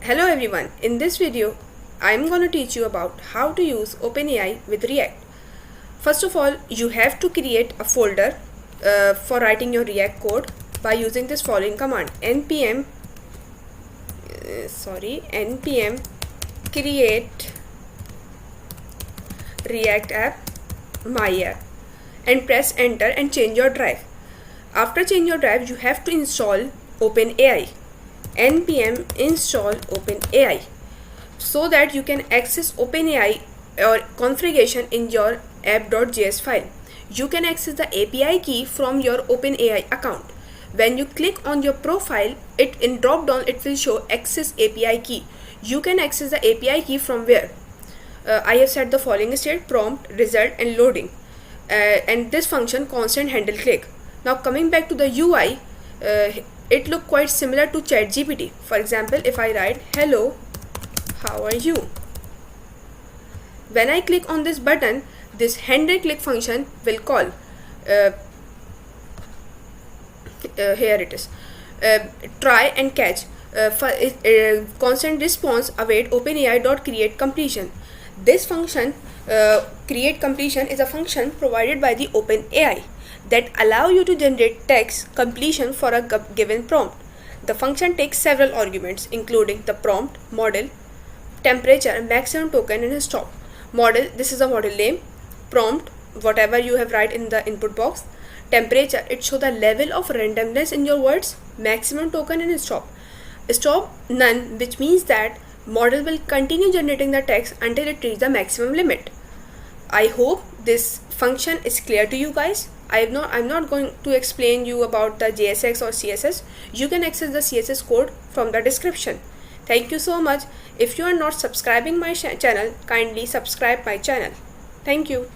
Hello everyone, in this video I'm going to teach you about how to use OpenAI with React. First of all, you have to create a folder for writing your React code by using this following command: npm create React app my app and press enter and change your drive. After change your drive, you have to install OpenAI. npm install OpenAI so that you can access OpenAI or configuration in your app.js file. You can access the API key from your OpenAI account. When you click on your profile, in drop down it will show access API key. You can access the API key from where? I have set the following state: prompt, result and loading, and this function constant handle click. Now coming back to the UI, it look quite similar to ChatGPT. For example, if I write hello, how are you? When I click on this button, this handle click function will call. Here it is. Try and catch. Constant response await OpenAI.create completion. This function, create completion, is a function provided by the OpenAI that allow you to generate text completion for a given prompt. The function takes several arguments, including the prompt, model, temperature, maximum token and stop. Model, this is a model name. Prompt, whatever you have write in the input box. Temperature, it shows the level of randomness in your words. Maximum token and stop. Stop none, which means that model will continue generating the text until it reaches the maximum limit. I hope this function is clear to you guys. I'm not going to explain you about the JSX or CSS. You can access the CSS code from the description. Thank you so much. If you are not subscribing my channel, kindly subscribe my channel. Thank you.